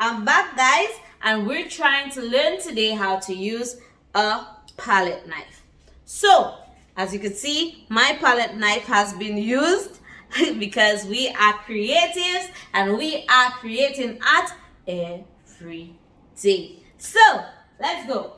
I'm back, guys, and we're trying to learn today how to use a palette knife. So, as you can see, my palette knife has been used because we are creatives and we are creating art every day. So, let's go.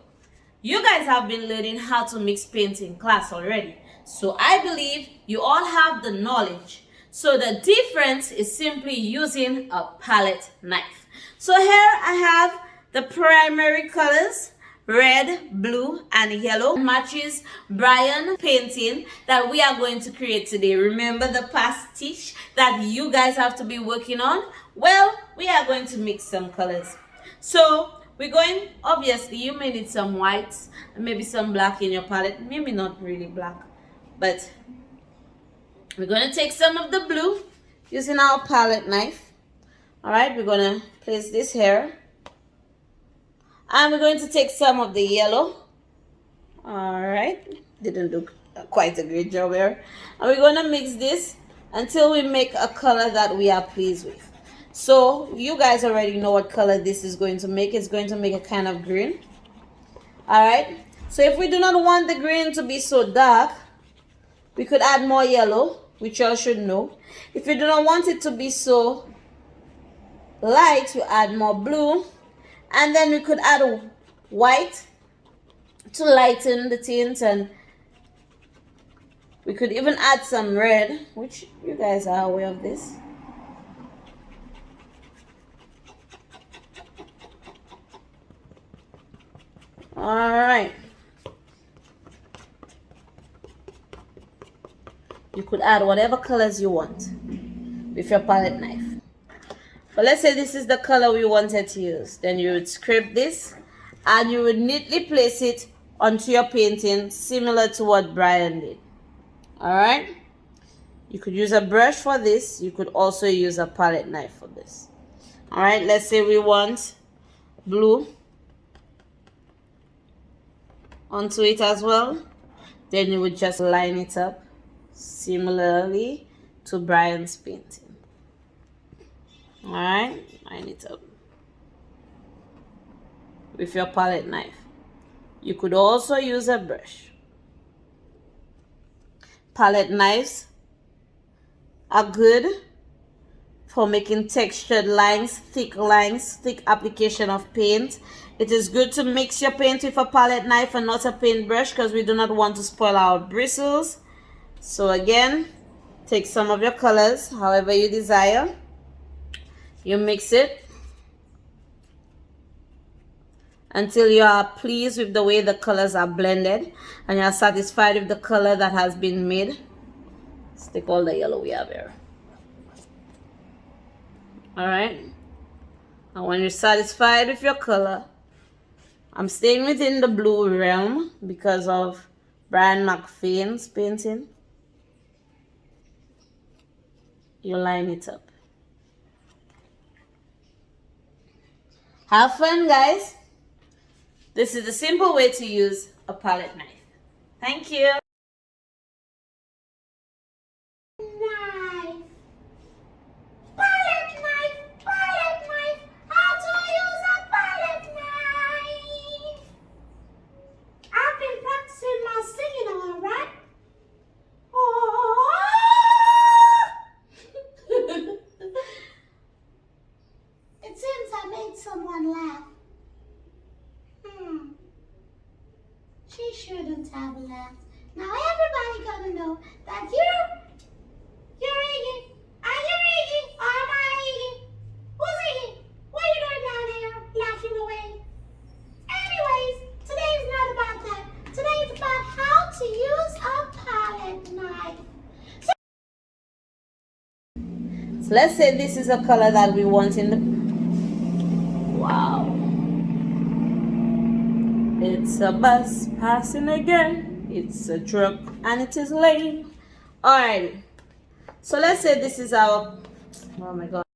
You guys have been learning how to mix paint in class already. So, I believe you all have the knowledge. So, the difference is simply using a palette knife. So here I have the primary colors, red, blue, and yellow. Matches Brian painting that we are going to create today. Remember the pastiche that you guys have to be working on? Well, we are going to mix some colors. So we're going, obviously, you may need some whites, maybe some black in your palette. Maybe not really black, but we're going to take some of the blue using our palette knife. All right, we're going to place this here. And we're going to take some of the yellow. All right, didn't do quite a great job here. And we're going to mix this until we make a color that we are pleased with. So you guys already know what color this is going to make. It's going to make a kind of green. All right, so if we do not want the green to be so dark, we could add more yellow, which y'all should know. If you do not want it to be so light, you add more blue, and then we could add white to lighten the tint, and we could even add some red, which you guys are aware of this. All right, you could add whatever colors you want with your palette knife. But let's say this is the color we wanted to use. Then you would scrape this and you would neatly place it onto your painting, similar to what Brian did. All right? You could use a brush for this. You could also use a palette knife for this. All right, let's say we want blue onto it as well. Then you would just line it up similarly to Brian's painting. All right, line it up with your palette knife. You could also use a brush. Palette knives are good for making textured lines, thick application of paint. It is good to mix your paint with a palette knife and not a paintbrush because we do not want to spoil our bristles. So again, take some of your colors however you desire. You mix it until you are pleased with the way the colors are blended and you are satisfied with the color that has been made. Let's take all the yellow we have here. All right. And when you're satisfied with your color, I'm staying within the blue realm because of Brian McFain's painting. You line it up. Have fun, guys. This is a simple way to use a palette knife. Thank you. Knife. Palette knife. Palette knife. How to use a palette knife. I've been practicing my singing, all right? Oh. It seems I made someone laugh. She shouldn't have laughed. Now everybody gotta know that you're Iggy. Are you Iggy? Or am I Iggy? Who's Iggy? What are you doing down here laughing away? Anyways, today is not about that. Today is about how to use a palette knife. So let's say this is a color that we want in the... Wow. It's a bus passing again. It's a truck and it is lame. Alright. So let's say this is our... Oh my God.